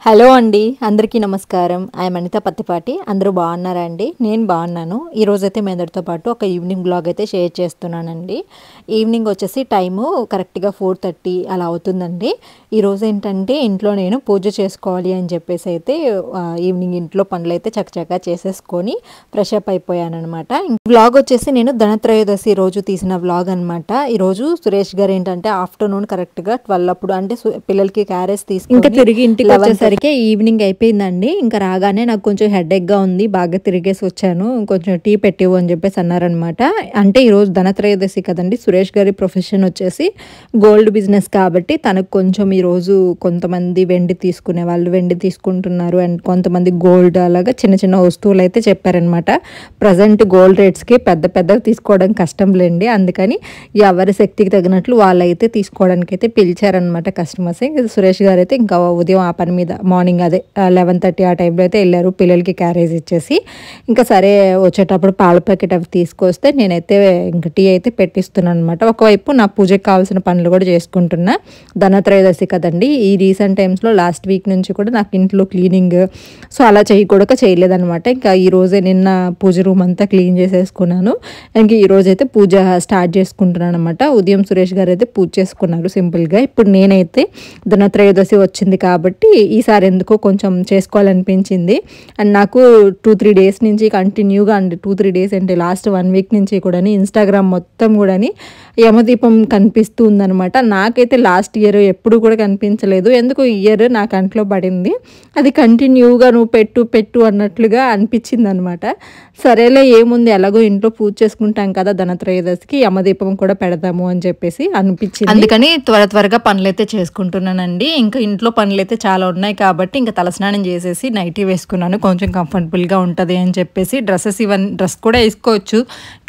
Hello అండి, అందరికీ నమస్కారం. ఐఎమ్ అనిత పత్తిపాటి. అందరూ బాగున్నారా అండి? నేను బాగున్నాను. ఈరోజైతే మీ అందరితో పాటు ఒక ఈవినింగ్ బ్లాగ్ అయితే షేర్ చేస్తున్నానండి. ఈవినింగ్ వచ్చేసి టైము కరెక్ట్గా 4:30 అలా అవుతుందండి. ఈరోజు ఏంటంటే ఇంట్లో నేను పూజ చేసుకోవాలి అని చెప్పేసి అయితే ఈవినింగ్ ఇంట్లో పనులు అయితే చక్కచక్క చేసేసుకొని ఫ్రెష్ అప్ అయిపోయాను అనమాట. బ్లాగ్ వచ్చేసి నేను ధనత్రయోదశి రోజు తీసిన బ్లాగ్ అనమాట. ఈరోజు సురేష్ గారు ఏంటంటే ఆఫ్టర్నూన్ కరెక్ట్గా 12 అప్పుడు అంటే పిల్లలకి క్యారేజ్ తీసుకుని ఇంకా తిరిగి ఇంటికి వచ్చేసరికి ఈవినింగ్ అయిపోయిందండి. ఇంకా రాగానే నాకు కొంచెం హెడేక్గా ఉంది, బాగా తిరిగేసి వచ్చాను, కొంచెం టీ పెట్టివు అని చెప్పేసి అన్నారనమాట. అంటే ఈరోజు ధనత్రయోదశి కదండి. సురేష్ గారి ప్రొఫెషన్ వచ్చేసి గోల్డ్ బిజినెస్ కాబట్టి తనకు కొంచెం ఈరోజు కొంతమంది వెండి తీసుకునే వాళ్ళు వెండి తీసుకుంటున్నారు అండ్ కొంతమంది గోల్డ్ అలాగా చిన్న చిన్న వస్తువులు అయితే చెప్పారనమాట. ప్రజెంట్ గోల్డ్ రేట్స్కి పెద్దవి తీసుకోవడం కష్టం లేండి. అందుకని ఎవరి శక్తికి తగినట్లు వాళ్ళైతే తీసుకోవడానికి అయితే పిలిచారనమాట కస్టమర్స్. ఇంకా సురేష్ గారు అయితే ఇంకా ఉదయం ఆ పని మీద మార్నింగ్ అదే 11:30 ఆ టైంలో అయితే వెళ్ళారు పిల్లలకి క్యారేజ్ ఇచ్చేసి. ఇంకా సరే వచ్చేటప్పుడు పాల ప్యాకెట్ అవి తీసుకొస్తే నేనైతే ఇంకా టీ అయితే పెట్టిస్తున్నాను అనమాట. ఒకవైపు నా పూజకి కావాల్సిన పనులు కూడా చేసుకుంటున్నా. ధనత్రయోదశి కదండి. ఈ రీసెంట్ టైమ్స్లో లాస్ట్ వీక్ నుంచి కూడా నాకు ఇంట్లో క్లీనింగ్ సో అలా చేయలేదనమాట. ఇంకా ఈ రోజే నిన్న పూజ రూమ్ అంతా క్లీన్ చేసేసుకున్నాను. ఇంక ఈ రోజు అయితే పూజ స్టార్ట్ చేసుకుంటున్నాను అనమాట. ఉదయం సురేష్ గారు అయితే పూజ చేసుకున్నారు సింపుల్గా. ఇప్పుడు నేనైతే ధనత్రయోదశి వచ్చింది కాబట్టి ఈసారి ఎందుకో కొంచెం చేసుకోవాలనిపించింది. అండ్ నాకు 2-3 డేస్ నుంచి కంటిన్యూగా అండి 2-3 డేస్ అంటే లాస్ట్ 1 వీక్ నుంచి కూడా ఇన్స్టాగ్రామ్ మొత్తం కూడా యమదీపం కనిపిస్తూ ఉందనమాట. నాకైతే లాస్ట్ ఇయర్ ఎప్పుడు కూడా కనిపించలేదు. ఎందుకు ఈ ఇయర్ నా కంట్లో పడింది. అది కంటిన్యూగా నువ్వు పెట్టు అన్నట్లుగా అనిపించింది అనమాట. సరేలే ఏముంది, ఎలాగో ఇంట్లో పూజ చేసుకుంటాం కదా ధనత్రయోదశికి, యమదీపం కూడా పెడదాము అని చెప్పేసి అనిపించింది. అందుకని త్వరగా పనులు అయితే చేసుకుంటున్నానండి. ఇంకా ఇంట్లో పనులు అయితే చాలా ఉన్నాయి కాబట్టి ఇంకా తలస్నానం చేసేసి నైటీ వేసుకున్నాను. కొంచెం కంఫర్టబుల్గా ఉంటుంది అని చెప్పేసి డ్రెస్ కూడా వేసుకోవచ్చు.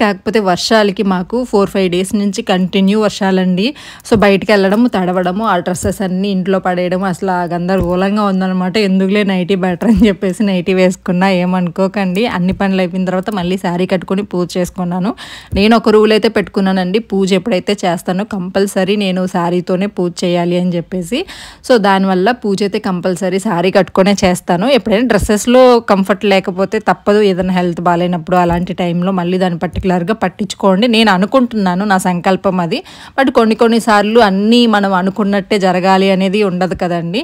కాకపోతే వర్షాలకి మాకు 4-5 డేస్ నుంచి కంటిన్యూ వర్షాలండి. సో బయటికి వెళ్ళడము తడవడము ఆ డ్రెస్సెస్ అన్నీ ఇంట్లో పడేయడం అసలు గందరగోళంగా ఉందన్నమాట. ఎందుకులే నైటీ బెటర్ అని చెప్పేసి నైటీ వేసుకున్నా. ఏమనుకోకండి. అన్ని పనులు అయిపోయిన తర్వాత మళ్ళీ శారీ కట్టుకొని పూజ చేసుకున్నాను. నేను ఒక రూల్ అయితే పెట్టుకున్నానండి. పూజ ఎప్పుడైతే చేస్తానో కంపల్సరీ నేను శారీతోనే పూజ చేయాలి అని చెప్పేసి. సో దానివల్ల పూజ అయితే కంపల్సరీ శారీ కట్టుకొనే చేస్తాను. ఎప్పుడైనా డ్రెస్సెస్లో కంఫర్ట్ లేకపోతే తప్పదు, ఏదైనా హెల్త్ బాగాలేనప్పుడు అలాంటి టైంలో మళ్ళీ దాన్ని పర్టికులర్గా పట్టించుకోండి. నేను అనుకుంటున్నాను, నా సంకల్పం అది. బట్ కొన్నిసార్లు అన్నీ మనం అనుకున్నట్టే జరగాలి అనేది ఉండదు కదండి.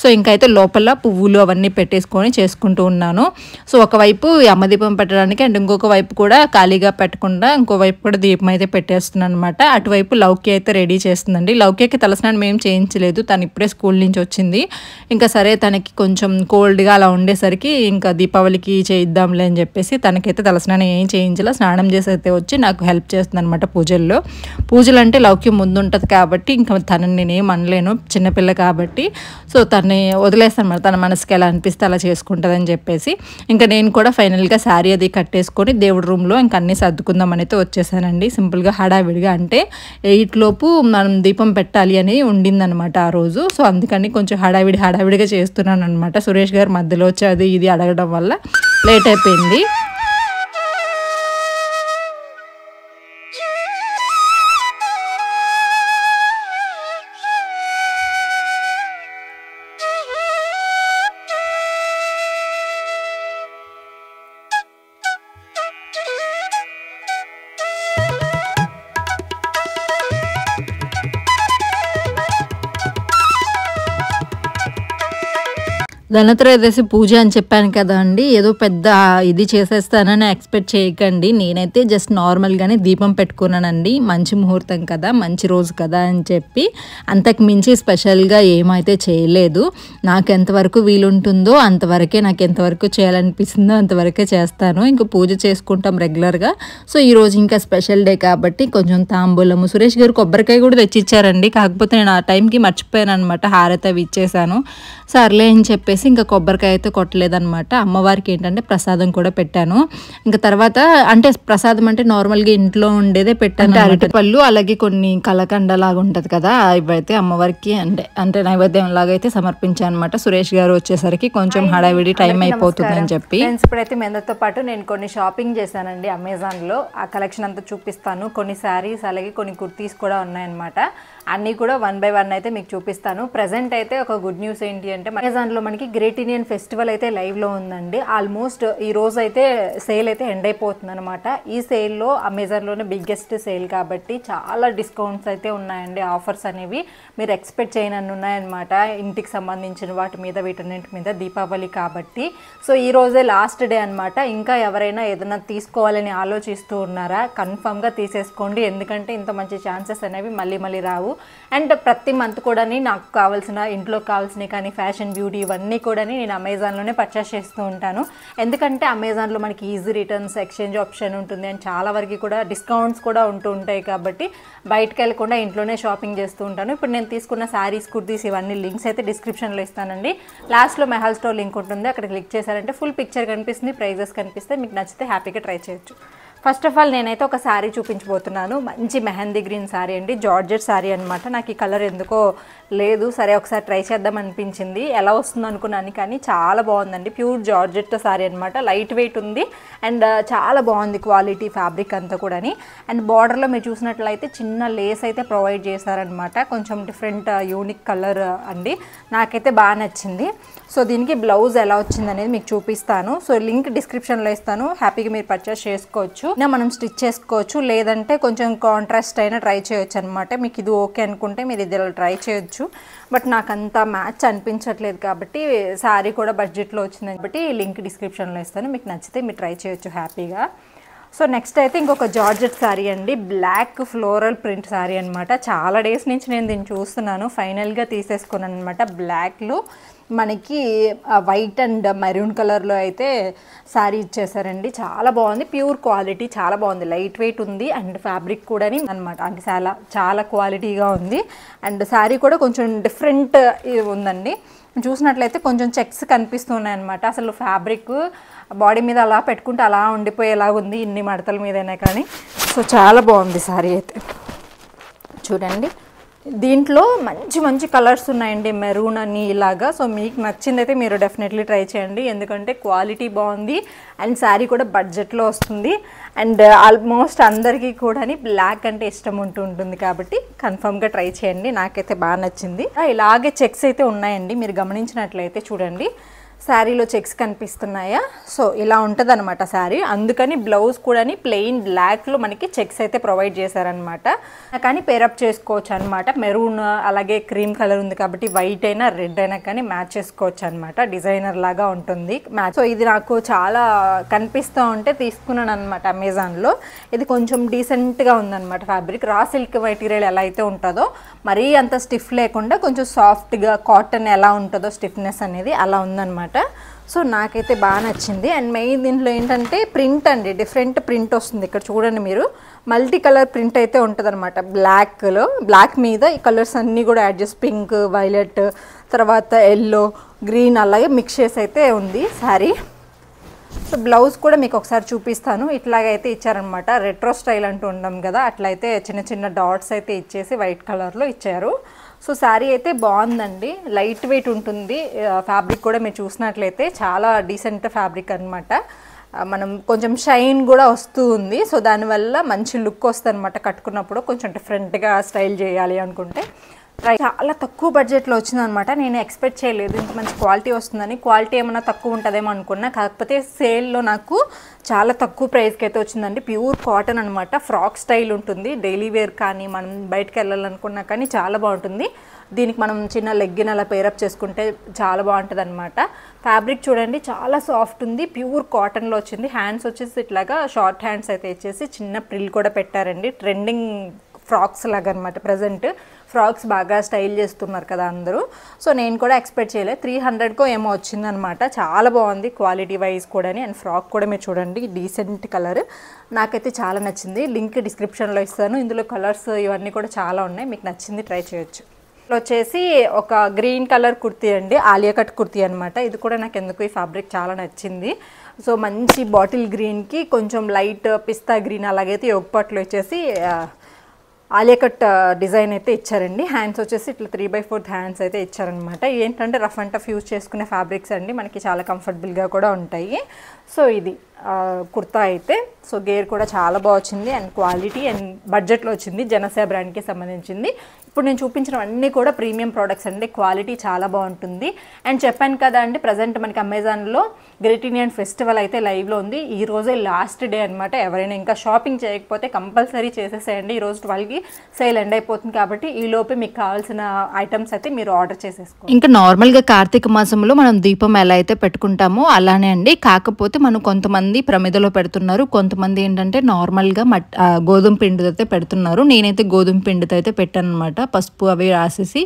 సో ఇంకైతే లోపల పువ్వులు అవన్నీ పెట్టేసుకొని చేసుకుంటూ ఉన్నాను. సో ఒకవైపు యమదీపం పెట్టడానికి అండ్ ఇంకొక వైపు కూడా ఖాళీగా పెట్టకుండా ఇంకోవైపు కూడా దీపం అయితే పెట్టేస్తున్నాను అనమాట. అటువైపు లౌకి అయితే రెడీ చేస్తుందండి. లౌకికి తలస్నానం ఏం చేయించలేదు, తను ఇప్పుడే స్కూల్ నుంచి వచ్చింది. ఇంకా సరే తనకి కొంచెం కోల్డ్గా అలా ఉండేసరికి ఇంకా దీపావళికి చేయిద్దాంలే అని చెప్పేసి తనకైతే తలస్నానం ఏం చేయించాల, స్నానం చేసి అయితే వచ్చి నాకు హెల్ప్ చేస్తుంది అనమాట పూజల్లో. పూజలు అంటే లౌక్యం ముందు ఉంటుంది కాబట్టి ఇంకా తనని నేనేం అనలేను, చిన్నపిల్ల కాబట్టి. సో తనని వదిలేస్తాను అనమాట. తన మనసుకి ఎలా అనిపిస్తే అలా చేసుకుంటుంది అని చెప్పేసి ఇంకా నేను కూడా ఫైనల్గా శారీ అది కట్టేసుకొని దేవుడి రూమ్లో ఇంకా అన్నీ సర్దుకుందామని అయితే వచ్చేసానండి. సింపుల్గా హడావిడిగా అంటే 8 లోపు మనం దీపం పెట్టాలి అని ఉండిందనమాట ఆ రోజు. సో అందుకని కొంచెం హడావిడిగా చేస్తున్నాను అనమాట. సురేష్ గారు మధ్యలో వచ్చి అది ఇది అడగడం వల్ల లేట్ అయిపోయింది. ధనత్రయోదశి పూజ అని చెప్పాను కదా అండి. ఏదో పెద్ద ఇది చేసేస్తానని ఎక్స్పెక్ట్ చేయకండి. నేనైతే జస్ట్ నార్మల్గానే దీపం పెట్టుకున్నానండి. మంచి ముహూర్తం కదా, మంచి రోజు కదా అని చెప్పి అంతకు మించి స్పెషల్గా ఏమైతే చేయలేదు. నాకు ఎంతవరకు వీలుంటుందో అంతవరకే, నాకు ఎంతవరకు చేయాలనిపిస్తుందో అంతవరకే చేస్తాను. ఇంకా పూజ చేసుకుంటాం రెగ్యులర్గా. సో ఈరోజు ఇంకా స్పెషల్ డే కాబట్టి కొంచెం తాంబూలము, సురేష్ గారు కొబ్బరికాయ కూడా తెచ్చిచ్చారండి. కాకపోతే నేను ఆ టైంకి మర్చిపోయాను అనమాట, హారతి అవి ఇచ్చేసాను. సర్లే అని చెప్పేసి ఇంకా కొబ్బరికాయ అయితే కొట్టలేదనమాట. అమ్మవారికి ఏంటంటే ప్రసాదం కూడా పెట్టాను. ఇంకా తర్వాత అంటే ప్రసాదం అంటే నార్మల్గా ఇంట్లో ఉండేదే పెట్టాను. అరటిపళ్ళు అలాగే కొన్ని కలకండ లాగా ఉంటుంది కదా, ఇవైతే అమ్మవారికి అంటే నైవేద్యం లాగా అయితే సమర్పించాను అనమాట. సురేష్ గారు వచ్చేసరికి కొంచెం హడావిడి టైం అయిపోతుంది అని చెప్పి. ఇప్పుడైతే మీ అందరితో పాటు నేను కొన్ని షాపింగ్ చేశానండి అమెజాన్లో. ఆ కలెక్షన్ అంతా చూపిస్తాను. కొన్ని శారీస్ అలాగే కొన్ని కుర్తీస్ కూడా ఉన్నాయన్నమాట. అన్నీ కూడా వన్ బై వన్ అయితే మీకు చూపిస్తాను. ప్రజెంట్ అయితే ఒక గుడ్ న్యూస్ ఏంటి అంటే అమెజాన్లో మనకి గ్రేట్ ఇండియన్ ఫెస్టివల్ అయితే లైవ్లో ఉందండి. ఆల్మోస్ట్ ఈ రోజు అయితే సేల్ అయితే ఎండ్ అయిపోతుంది అనమాట. ఈ సేల్లో అమెజాన్లోనే బిగ్గెస్ట్ సేల్ కాబట్టి చాలా డిస్కౌంట్స్ అయితే ఉన్నాయండి. ఆఫర్స్ అనేవి మీరు ఎక్స్పెక్ట్ చేయనన్ని ఉన్నాయన్నమాట. ఇంటికి సంబంధించిన వాటి మీద వీటన్నింటి మీద దీపావళి కాబట్టి. సో ఈ రోజే లాస్ట్ డే అనమాట. ఇంకా ఎవరైనా ఏదైనా తీసుకోవాలని ఆలోచిస్తూ ఉన్నారా, కన్ఫామ్గా తీసేసుకోండి. ఎందుకంటే ఇంత మంచి ఛాన్సెస్ అనేవి మళ్ళీ మళ్ళీ రావు. అండ్ ప్రతి మంత్ కూడా నాకు కావాల్సిన ఇంట్లోకి కావాల్సినవి కానీ ఫ్యాషన్ బ్యూటీ ఇవన్నీ కూడా నేను అమెజాన్లోనే పర్చేస్ చేస్తూ ఉంటాను. ఎందుకంటే అమెజాన్లో మనకి ఈజీ రిటర్న్స్, ఎక్స్చేంజ్ ఆప్షన్ ఉంటుంది అండ్ చాలా వరకు కూడా డిస్కౌంట్స్ కూడా ఉంటూ ఉంటాయి. కాబట్టి బయటకు వెళ్ళకుండా ఇంట్లోనే షాపింగ్ చేస్తూ ఉంటాను. ఇప్పుడు నేను తీసుకున్న శారీస్, కుర్తీస్ ఇవన్నీ లింక్స్ అయితే డిస్క్రిప్షన్లో ఇస్తానండి. లాస్ట్లో మెహల్ స్టోర్ లింక్ ఉంటుంది, అక్కడ క్లిక్ చేశారంటే ఫుల్ పిక్చర్ కనిపిస్తుంది, ప్రైజెస్ కనిపిస్తే మీకు నచ్చితే హ్యాపీగా ట్రై చేయొచ్చు. ఫస్ట్ ఆఫ్ ఆల్ నేనైతే ఒక శారీ చూపించబోతున్నాను. మంచి మెహందీ గ్రీన్ శారీ అండి, జార్జెట్ శారీ అనమాట. నాకు ఈ కలర్ ఎందుకో లేదు, సరే ఒకసారి ట్రై చేద్దాం అనిపించింది. ఎలా వస్తుందో అనుకున్నాను కానీ చాలా బాగుందండి. ప్యూర్ జార్జెట్ శారీ అనమాట. లైట్ వెయిట్ ఉంది అండ్ చాలా బాగుంది క్వాలిటీ, ఫ్యాబ్రిక్ అంతా కూడాని. అండ్ బార్డర్లో మీరు చూసినట్లయితే చిన్న లేస్ అయితే ప్రొవైడ్ చేశారనమాట. కొంచెం డిఫరెంట్ యూనిక్ కలర్ అండి, నాకైతే బాగా నచ్చింది. సో దీనికి బ్లౌజ్ ఎలా వచ్చింది అనేది మీకు చూపిస్తాను. సో లింక్ డిస్క్రిప్షన్లో ఇస్తాను, హ్యాపీగా మీరు పర్చేస్ చేసుకోవచ్చు. మనం స్టిచ్ చేసుకోవచ్చు, లేదంటే కొంచెం కాంట్రాస్ట్ అయినా ట్రై చేయొచ్చు అనమాట. మీకు ఇది ఓకే అనుకుంటే మీరు ఇది ట్రై చేయొచ్చు. బట్ నాకు అంత మ్యాచ్ అనిపించట్లేదు కాబట్టి శారీ కూడా బడ్జెట్లో వచ్చింది కాబట్టి లింక్ డిస్క్రిప్షన్లో ఇస్తాను, మీకు నచ్చితే మీరు ట్రై చేయొచ్చు హ్యాపీగా. సో నెక్స్ట్ అయితే ఇంకొక జార్జెట్ శారీ అండి, బ్లాక్ ఫ్లోరల్ ప్రింట్ శారీ అనమాట. చాలా డేస్ నుంచి నేను దీన్ని చూస్తున్నాను, ఫైనల్గా తీసేసుకున్నాను అనమాట. బ్లాక్లో మనకి వైట్ అండ్ మెరూన్ కలర్లో అయితే శారీ ఇచ్చేసారండి. చాలా బాగుంది, ప్యూర్ క్వాలిటీ చాలా బాగుంది, లైట్ వెయిట్ ఉంది అండ్ ఫ్యాబ్రిక్ కూడా అనమాట. అంటే చాలా క్వాలిటీగా ఉంది అండ్ శారీ కూడా కొంచెం డిఫరెంట్ ఉందండి. చూసినట్లయితే కొంచెం చెక్స్ కనిపిస్తున్నాయి అనమాట. అసలు ఫ్యాబ్రిక్ బాడీ మీద అలా పెట్టుకుంటే అలా ఉండిపోయేలాగా ఉంది, ఇన్ని మడతల మీదైనా కానీ. సో చాలా బాగుంది శారీ అయితే. చూడండి, దీంట్లో మంచి మంచి కలర్స్ ఉన్నాయండి, మెరూన్ అని ఇలాగా. సో మీకు నచ్చిందైతే మీరు డెఫినెట్లీ ట్రై చేయండి, ఎందుకంటే క్వాలిటీ బాగుంది అండ్ శారీ కూడా బడ్జెట్లో వస్తుంది. అండ్ ఆల్మోస్ట్ అందరికీ కూడా బ్లాక్ అంటే ఇష్టం ఉంటుంది కాబట్టి కన్ఫర్మ్గా ట్రై చేయండి. నాకైతే బాగా నచ్చింది. ఇలాగే చెక్స్ అయితే ఉన్నాయండి, మీరు గమనించినట్లయితే చూడండి, శారీలో చెక్స్ కనిపిస్తున్నాయా. సో ఇలా ఉంటుంది అనమాట శారీ. అందుకని బ్లౌజ్ కూడా ప్లెయిన్ బ్లాక్లో మనకి చెక్స్ అయితే ప్రొవైడ్ చేశారనమాట. కానీ పేరప్ చేసుకోవచ్చు అనమాట. మెరూన్ అలాగే క్రీమ్ కలర్ ఉంది కాబట్టి వైట్ అయినా రెడ్ అయినా కానీ మ్యాచ్ చేసుకోవచ్చు అనమాట. డిజైనర్ లాగా ఉంటుంది మ్యాచ్. సో ఇది నాకు చాలా కనిపిస్తూ ఉంటే తీసుకున్నాను అనమాట అమెజాన్లో. ఇది కొంచెం డీసెంట్గా ఉందన్నమాట ఫ్యాబ్రిక్. రా సిల్క్ మెటీరియల్ ఎలా అయితే ఉంటుందో మరీ అంత స్టిఫ్ లేకుండా కొంచెం సాఫ్ట్గా కాటన్ ఎలా ఉంటుందో స్టిఫ్నెస్ అనేది అలా ఉందన్నమాట. సో నాకైతే బాగా నచ్చింది. అండ్ మెయిన్ దీంట్లో ఏంటంటే ప్రింట్ అండి, డిఫరెంట్ ప్రింట్ వస్తుంది. ఇక్కడ చూడండి మీరు, మల్టీ కలర్ ప్రింట్ అయితే ఉంటుంది అనమాట. బ్లాక్ మీద ఈ కలర్స్ అన్నీ కూడా యాడ్ చేసి పింక్, వైలెట్, తర్వాత ఎల్లో, గ్రీన్ అలాగే మిక్స్ చేసి అయితే ఉంది శారీ. సో బ్లౌజ్ కూడా మీకు ఒకసారి చూపిస్తాను. ఇట్లాగైతే ఇచ్చారనమాట, రెట్రో స్టైల్ అంటూ ఉండం కదా, అట్లయితే చిన్న చిన్న డాట్స్ అయితే ఇచ్చేసి వైట్ కలర్లో ఇచ్చారు. సో శారీ అయితే బాగుందండి, లైట్ వెయిట్ ఉంటుంది. ఫ్యాబ్రిక్ కూడా మీరు చూసినట్లయితే చాలా డీసెంట్ ఫ్యాబ్రిక్ అనమాట. మనం కొంచెం షైన్ కూడా వస్తూ ఉంది. సో దానివల్ల మంచి లుక్ వస్తుంది అనమాట. కట్టుకున్నప్పుడు కొంచెం డిఫరెంట్గా స్టైల్ చేయాలి అనుకుంటే చాలా తక్కువ బడ్జెట్లో వచ్చిందనమాట. నేను ఎక్స్పెక్ట్ చేయలేదు ఇంత మంచి క్వాలిటీ వస్తుందని. క్వాలిటీ ఏమైనా తక్కువ ఉంటుందేమో అనుకున్నా, కాకపోతే సేల్లో నాకు చాలా తక్కువ ప్రైస్కి అయితే వచ్చిందండి. ప్యూర్ కాటన్ అనమాట, ఫ్రాక్ స్టైల్ ఉంటుంది. డైలీ వేర్ కానీ మనం బయటకు వెళ్ళాలనుకున్నా కానీ చాలా బాగుంటుంది. దీనికి మనం చిన్న లెగ్గిన్ అలా పేరప్ చేసుకుంటే చాలా బాగుంటుంది అనమాట. ఫ్యాబ్రిక్ చూడండి చాలా సాఫ్ట్ ఉంది, ప్యూర్ కాటన్లో వచ్చింది. హ్యాండ్స్ వచ్చేసి ఇట్లాగా షార్ట్ హ్యాండ్స్ అయితే ఇచ్చేసి చిన్న ప్రిల్ కూడా పెట్టారండి. ట్రెండింగ్ ఫ్రాక్స్ లాగా అనమాట. ప్రజెంట్ ఫ్రాక్స్ బాగా స్టైల్ చేస్తున్నారు కదా అందరూ. సో నేను కూడా ఎక్స్పెక్ట్ చేయలేదు, 300కో ఏమో వచ్చిందనమాట. చాలా బాగుంది క్వాలిటీ వైజ్ కూడా. అండ్ ఫ్రాక్ కూడా మీరు చూడండి, డీసెంట్ కలర్, నాకైతే చాలా నచ్చింది. లింక్ డిస్క్రిప్షన్లో ఇస్తాను. ఇందులో కలర్స్ ఇవన్నీ కూడా చాలా ఉన్నాయి, మీకు నచ్చింది ట్రై చేయొచ్చు. వచ్చేసి ఒక గ్రీన్ కలర్ కుర్తీ అండి, ఆలియా కట్ కుర్తీ అనమాట. ఇది కూడా నాకు ఎందుకు ఈ ఫ్యాబ్రిక్ చాలా నచ్చింది. సో మంచి బాటిల్ గ్రీన్కి కొంచెం లైట్ పిస్తా గ్రీన్ అలాగైతే యోగపట్లో వచ్చేసి ఆలియా కట్ డిజైన్ అయితే ఇచ్చారండి. హ్యాండ్స్ వచ్చేసి ఇట్లా 3/4 హ్యాండ్స్ అయితే ఇచ్చారనమాట. ఏంటంటే రఫ్ అండ్ టఫ్ యూజ్ చేసుకునే ఫ్యాబ్రిక్స్ అండి, మనకి చాలా కంఫర్టబుల్గా కూడా ఉంటాయి. సో ఇది కుర్తా అయితే. సో గేర్ కూడా చాలా బాగా వచ్చింది అండ్ క్వాలిటీ అండ్ బడ్జెట్లో వచ్చింది, జనసేన బ్రాండ్కి సంబంధించింది. ఇప్పుడు నేను చూపించినవన్నీ కూడా ప్రీమియం ప్రోడక్ట్స్ అండి, క్వాలిటీ చాలా బాగుంటుంది. అండ్ చెప్పాను కదా అండి, ప్రజెంట్ మనకి అమెజాన్లో గ్రేట్ ఇండియన్ ఫెస్టివల్ అయితే లైవ్లో ఉంది. ఈ రోజే లాస్ట్ డే అనమాట. ఎవరైనా ఇంకా షాపింగ్ చేయకపోతే కంపల్సరీ చేసేసేయండి. ఈరోజు 12కి సేల్ ఎండ్ అయిపోతుంది కాబట్టి ఈ లోపే మీకు కావాల్సిన ఐటమ్స్ అయితే మీరు ఆర్డర్ చేసేసుకోండి. ఇంకా నార్మల్గా కార్తీక మాసంలో మనం దీపం ఎలా అయితే పెట్టుకుంటామో అలానే అండి, కాకపోతే మనం కొంతమంది ప్రమిదలో పెడుతున్నారు, కొంతమంది ఏంటంటే నార్మల్గా గోధుమ పిండితో అయితే పెడుతున్నారు. నేనైతే గోధుమ పిండితో అయితే పెట్టాను అనమాట. పసుపు అవి రాసేసి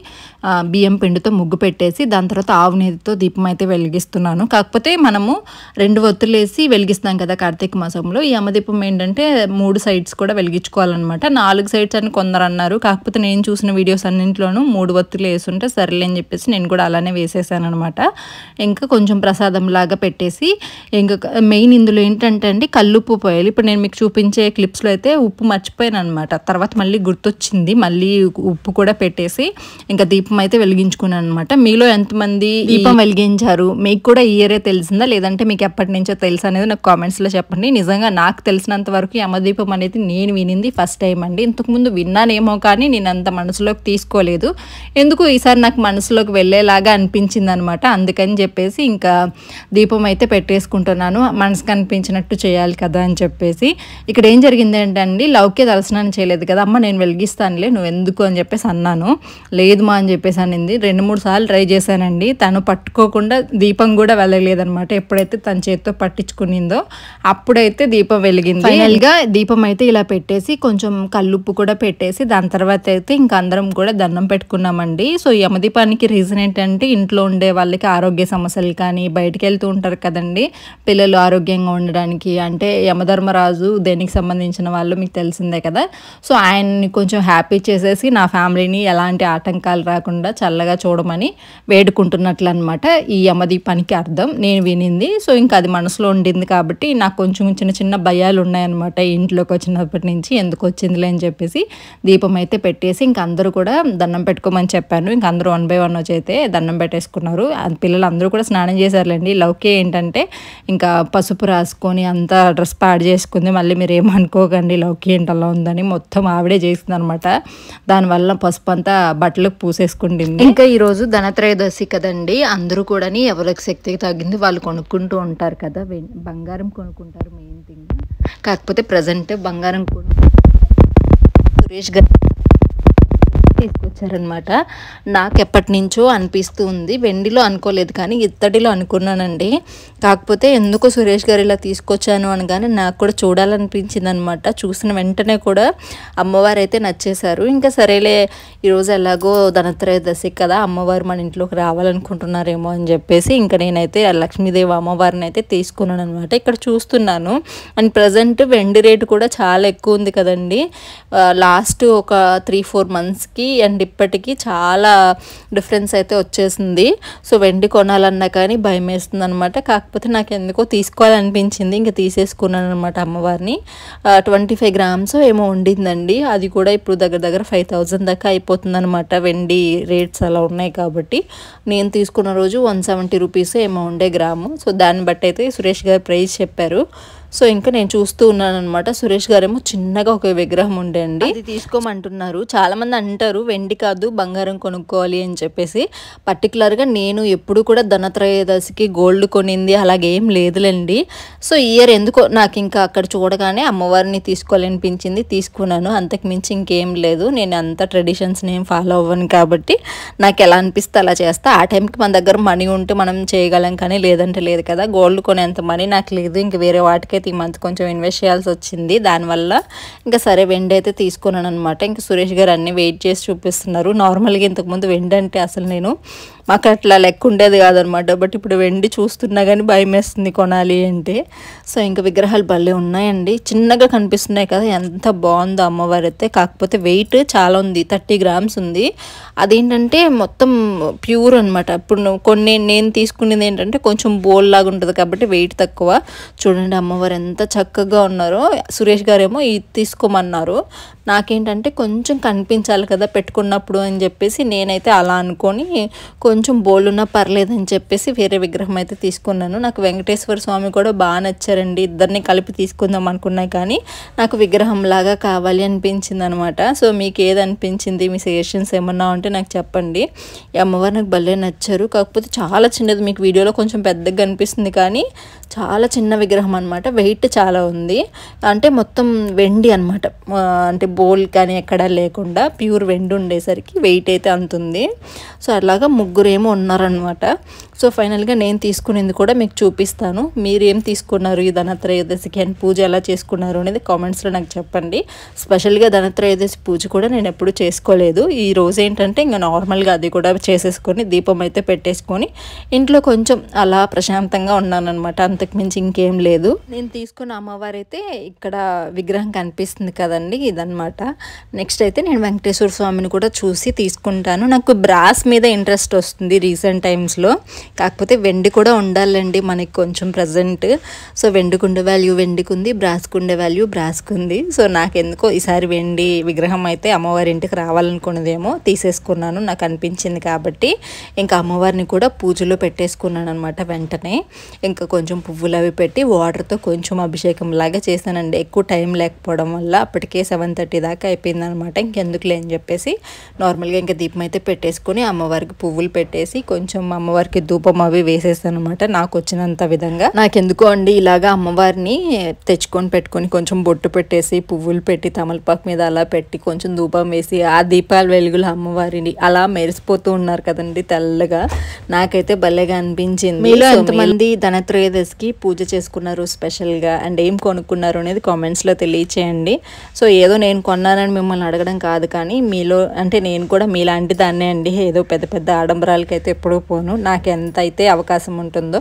బియ్యం పిండితో ముగ్గు పెట్టేసి దాని తర్వాత ఆవు నేతితో దీపం అయితే వెలిగిస్తున్నాను. కాకపోతే మనము 2 ఒత్తులు వేసి వెలిగిస్తాం కదా కార్తీక మాసంలో. ఈ యమదీపం ఏంటంటే 3 సైడ్స్ కూడా వెలిగించుకోవాలన్నమాట. 4 సైడ్స్ అని కొందరు అన్నారు, కాకపోతే నేను చూసిన వీడియోస్ అన్నింటిలోనూ 3 ఒత్తులు వేసుంటే సరేలే అని చెప్పేసి నేను కూడా అలానే వేసేసాను అనమాట. ఇంకా కొంచెం ప్రసాదం లాగా పెట్టేసి ఇంకా మెయిన్ ఇందులో ఏంటంటే అండి కల్లుప్పు పోయాలి. ఇప్పుడు నేను మీకు చూపించే క్లిప్స్లో అయితే ఉప్పు మర్చిపోయాను అనమాట. తర్వాత మళ్ళీ గుర్తొచ్చింది, మళ్ళీ ఉప్పు కూడా పెట్టేసి ఇంకా దీపం అయితే వెలిగించుకున్నాను అనమాట. మీలో ఎంతమంది దీపం వెలిగించారు, మీకు కూడా ఈ ఇయరే తెలిసిందా లేదంటే మీకు ఎప్పటి నుంచో తెలుసు అనేది నాకు కామెంట్స్లో చెప్పండి. నిజంగా నాకు తెలిసినంత వరకు యమదీపం అనేది నేను వినింది ఫస్ట్ టైం అండి. ఇంతకుముందు విన్నానేమో కానీ నేను అంత మనసులోకి తీసుకోలేదు. ఎందుకు ఈసారి నాకు మనసులోకి వెళ్ళేలాగా అనిపించింది అనమాట. అందుకని చెప్పేసి ఇంకా దీపం అయితే పెట్టేసుకుంటున్నాను, మనసుకు అనిపించినట్టు చేయాలి కదా అని చెప్పేసి. ఇక్కడ ఏం జరిగింది ఏంటండి, లౌక్య తలస్నానం చేయలేదు కదా అమ్మ, నేను వెలిగిస్తానులే నువ్వు ఎందుకు అని చెప్పేసి అన్నాను. లేదు మా అని చెప్పేసి అనింది. 2-3 సార్లు ట్రై చేశానండి, తను పట్టుకోకుండా దీపం కూడా వెళ్ళలేదనమాట. ఎప్పుడైతే తన చేతితో పట్టించుకునిందో అప్పుడైతే దీపం వెలిగింది. ఫైనల్గా దీపం అయితే ఇలా పెట్టేసి కొంచెం కల్లుప్పు కూడా పెట్టేసి దాని తర్వాత అయితే ఇంకా అందరం కూడా దండం పెట్టుకున్నామండి. సో యమదీపానికి రీజన్ ఏంటంటే ఇంట్లో ఉండే వాళ్ళకి ఆరోగ్య సమస్యలు కానీ, బయటికి వెళ్తూ ఉంటారు కదండి పిల్లలు ఆరోగ్యంగా ఉండడానికి, అంటే యమధర్మరాజు దేనికి సంబంధించిన వాళ్ళు మీకు తెలిసిందే కదా. సో ఆయన్ని కొంచెం హ్యాపీ చేసేసి నా ఫ్యామిలీని ఎలాంటి ఆటంకాలు రాకుండా చల్లగా చూడమని వేడుకుంటున్నట్లు అనమాట ఈ యమదీపానికి అర్థం నేను వినింది. సో ఇంకా అది మనసులో ఉండింది కాబట్టి నాకు కొంచెం చిన్న చిన్న భయాలు ఉన్నాయన్నమాట ఇంట్లోకి వచ్చినప్పటి నుంచి. ఎందుకు వచ్చిందిలే అని చెప్పేసి దీపం అయితే పెట్టేసి ఇంకా అందరూ కూడా దండం పెట్టుకోమని చెప్పాను. ఇంకా అందరూ 1 by 1 వచ్చి అయితే దండం పెట్టేసుకున్నారు. పిల్లలు అందరూ కూడా స్నానం చేశారులేండి. లౌకే ఏంటంటే ఇంకా పసుపు రాసుకొని అంతా డ్రెస్ పాడు చేసుకుంది. మళ్ళీ మీరు ఏమనుకోకండి లౌకి ఏంటి అలా ఉందని, మొత్తం ఆవిడే చేసింది అనమాట. దానివల్ల పసుపు అంతా బట్టలకు పూసేసుకుంటుంది. ఇంకా ఈరోజు ధనత్రయోదశి కదండి, అందరూ కూడా ఎవరికి శక్తికి తగ్గింది వాళ్ళు కొనుక్కుంటూ ఉంటారు కదా, బంగారం కొనుక్కుంటారు మెయిన్ థింగ్. కాకపోతే ప్రజెంట్ బంగారం సురేష్ గారు తీసుకొచ్చారనమాట. నాకు ఎప్పటి నుంచో అనిపిస్తూ ఉంది, వెండిలో అనుకోలేదు కానీ ఇత్తడిలో అనుకున్నానండి. కాకపోతే ఎందుకో సురేష్ గారు ఇలా తీసుకొచ్చాను అనగానే నాకు కూడా చూడాలనిపించింది అనమాట. చూసిన వెంటనే కూడా అమ్మవారు అయితే నచ్చేశారు. ఇంకా సరేలే ఈరోజు ఎలాగో ధనత్రయోదశి కదా, అమ్మవారు మన ఇంట్లోకి రావాలనుకుంటున్నారేమో అని చెప్పేసి ఇంకా నేనైతే లక్ష్మీదేవి అమ్మవారిని అయితే తీసుకున్నాను అనమాట. ఇక్కడ చూస్తున్నాను అండ్ ప్రజెంట్ వెండి రేటు కూడా చాలా ఎక్కువ ఉంది కదండి. లాస్ట్ ఒక 3-4 మంత్స్కి అండ్ ఇప్పటికీ చాలా డిఫరెన్స్ అయితే వచ్చేసింది. సో వెండి కొనాలన్నా కానీ భయం వేస్తుంది అనమాట. కాకపోతే నాకు ఎందుకో తీసుకోవాలనిపించింది, ఇంకా తీసేసుకున్నాను అనమాట అమ్మవారిని. 25 grams ఏమో ఉండిందండి, అది కూడా ఇప్పుడు దగ్గర 5,000 దాకా అయిపోతుంది అనమాట. వెండి రేట్స్ అలా ఉన్నాయి కాబట్టి నేను తీసుకున్న రోజు 170 rupees ఏమో ఉండే గ్రాము. సో దాన్ని బట్టి అయితే సురేష్ గారు ప్రైస్ చెప్పారు. సో ఇంకా నేను చూస్తూ ఉన్నాను అనమాట. సురేష్ గారేమో చిన్నగా ఒక విగ్రహం ఉండే అండి, అది తీసుకోమంటున్నారు. చాలామంది అంటారు వెండి కాదు బంగారం కొనుక్కోవాలి అని చెప్పేసి. పర్టికులర్గా నేను ఎప్పుడు కూడా ధనత్రయోదశికి గోల్డ్ కొనింది అలాగేం లేదులేండి. సో ఈ ఇయర్ ఎందుకో నాకు ఇంకా అక్కడ చూడగానే అమ్మవారిని తీసుకోవాలనిపించింది, తీసుకున్నాను. అంతకు మించి ఇంకేం లేదు. నేను అంత ట్రెడిషన్స్ని ఏం ఫాలో అవ్వను కాబట్టి నాకు ఎలా అనిపిస్తే అలా చేస్తా. ఆ టైంకి మన దగ్గర మనీ ఉంటే మనం చేయగలం, కానీ లేదంటే లేదు కదా. గోల్డ్ కొనేంత మనీ నాకు లేదు. ఇంకా వేరే వాటికి ఈ మంత్ కొంచెం ఇన్వెస్ట్ చేయాల్సి వచ్చింది. దానివల్ల ఇంకా సరే వెండి అయితే తీసుకున్నాను అనమాట. ఇంకా సురేష్ గారు అన్ని వెయిట్ చేసి చూపిస్తున్నారు. నార్మల్గా ఇంతకుముందు వెండి అంటే అసలు నేను మాకు అట్లా లెక్క ఉండేది కాదనమాట. బట్ ఇప్పుడు వెండి చూస్తున్నా కానీ భయం వేస్తుంది కొనాలి అంటే. సో ఇంకా విగ్రహాలు భలే ఉన్నాయండి, చిన్నగా కనిపిస్తున్నాయి కదా, ఎంత బాగుందో అమ్మవారు అయితే. కాకపోతే వెయిట్ చాలా ఉంది, 30 grams ఉంది. అదేంటంటే మొత్తం ప్యూర్ అనమాట. ఇప్పుడు కొన్ని నేను తీసుకునేది ఏంటంటే కొంచెం బోల్ లాగా ఉంటుంది కాబట్టి వెయిట్ తక్కువ. చూడండి అమ్మవారు ఎంత చక్కగా ఉన్నారో. సురేష్ గారేమో ఇది తీసుకోమన్నారు, నాకేంటంటే కొంచెం కనిపించాలి కదా పెట్టుకున్నప్పుడు అని చెప్పేసి నేనైతే అలా అనుకొని కొంచెం బోలున్నా పర్లేదని చెప్పేసి వేరే విగ్రహం అయితే తీసుకున్నాను. నాకు వెంకటేశ్వర స్వామి కూడా బాగా నచ్చారండి. ఇద్దరిని కలిపి తీసుకుందాం అనుకున్నా కానీ నాకు విగ్రహం లాగా కావాలి అనిపించింది అనమాట. సో మీకు ఏది అనిపించింది, మీ సజెషన్స్ ఏమన్నా ఉంటే నాకు చెప్పండి. ఈ అమ్మవారు నాకు భలే నచ్చారు. కాకపోతే చాలా చిన్నది, మీకు వీడియోలో కొంచెం పెద్దగా అనిపిస్తుంది కానీ చాలా చిన్న విగ్రహం అనమాట. వెయిట్ చాలా ఉంది. అంటే మొత్తం వెండి అనమాట. అంటే బోల్ కానీ ఎక్కడా లేకుండా ప్యూర్ వెండి ఉండేసరికి వెయిట్ అయితే అంత ఉంది. సో అలాగా ముగ్గురు ఏమో ఉన్నారనమాట. సో ఫైనల్గా నేను తీసుకునేది కూడా మీకు చూపిస్తాను. మీరు ఏం తీసుకున్నారు ఈ ధనత్రయోదశికి అండ్ పూజ ఎలా చేసుకున్నారు అనేది కామెంట్స్లో నాకు చెప్పండి. స్పెషల్గా ధనత్రయోదశి పూజ కూడా నేను ఎప్పుడు చేసుకోలేదు. ఈ రోజు ఏంటంటే ఇంకా నార్మల్గా అది కూడా చేసేసుకొని దీపం అయితే పెట్టేసుకొని ఇంట్లో కొంచెం అలా ప్రశాంతంగా ఉన్నాను అనమాట. అంతకుమించి ఇంకేం లేదు. నేను తీసుకున్న అమ్మవారు అయితే ఇక్కడ విగ్రహం కనిపిస్తుంది కదండి, ఇదనమాట. నెక్స్ట్ అయితే నేను వెంకటేశ్వర స్వామిని కూడా చూసి తీసుకుంటాను. నాకు బ్రాస్ మీద ఇంట్రెస్ట్ వస్తుంది రీసెంట్ టైమ్స్లో. కాకపోతే వెండి కూడా ఉండాలండి మనకి కొంచెం ప్రజెంట్. సో వెండికి ఉండే వాల్యూ వెండికి ఉంది, బ్రాస్కి ఉండే వాల్యూ బ్రాస్కి ఉంది. సో నాకెందుకో ఈసారి వెండి విగ్రహం అయితే అమ్మవారి ఇంటికి రావాలనుకున్నదేమో తీసేసుకున్నాను, నాకు అనిపించింది కాబట్టి. ఇంకా అమ్మవారిని కూడా పూజలో పెట్టేసుకున్నాను అనమాట. వెంటనే ఇంకా కొంచెం పువ్వులు అవి పెట్టి వాటర్తో కొంచెం అభిషేకం లాగా చేశానండి. ఎక్కువ టైం లేకపోవడం వల్ల అప్పటికే 7:30 దాకా అయిపోయింది అనమాట. ఇంకెందుకులే అని చెప్పేసి నార్మల్గా ఇంకా దీపం అయితే పెట్టేసుకొని అమ్మవారికి పువ్వులు పెట్టేసి కొంచెం అమ్మవారికి ధూపం అవి వేసేస్తాను అనమాట నాకు వచ్చినంత విధంగా. నాకెందుకో అండి ఇలాగా అమ్మవారిని తెచ్చుకొని పెట్టుకొని కొంచెం బొట్టు పెట్టేసి పువ్వులు పెట్టి తమలపాకు మీద అలా పెట్టి కొంచెం ధూపం వేసి ఆ దీపాల వెలుగులు అమ్మవారిని అలా మెరిసిపోతూ ఉన్నారు కదండి తెల్లగా. నాకైతే భలేగా అనిపించింది. మీలో ఎంతమంది ధనత్రయోదశికి పూజ చేసుకున్నారు స్పెషల్గా అండ్ ఏం కొనుక్కున్నారు అనేది కామెంట్స్లో తెలియచేయండి. సో ఏదో నేను కొన్నానని మిమ్మల్ని అడగడం కాదు కానీ మీలో అంటే నేను కూడా మీలాంటి దాన్నే అండి. ఏదో పెద్ద పెద్ద ఆడంబరాలకి అయితే ఎప్పుడూ పోను. నాకు ఎంత అయితే అవకాశం ఉంటుందో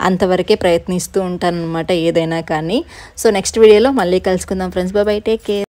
అంతవరకే ప్రయత్నిస్తూ ఉంటాను అనమాట ఏదైనా కానీ. సో నెక్స్ట్ వీడియోలో మళ్ళీ కలుసుకుందాం friends. By by, take care.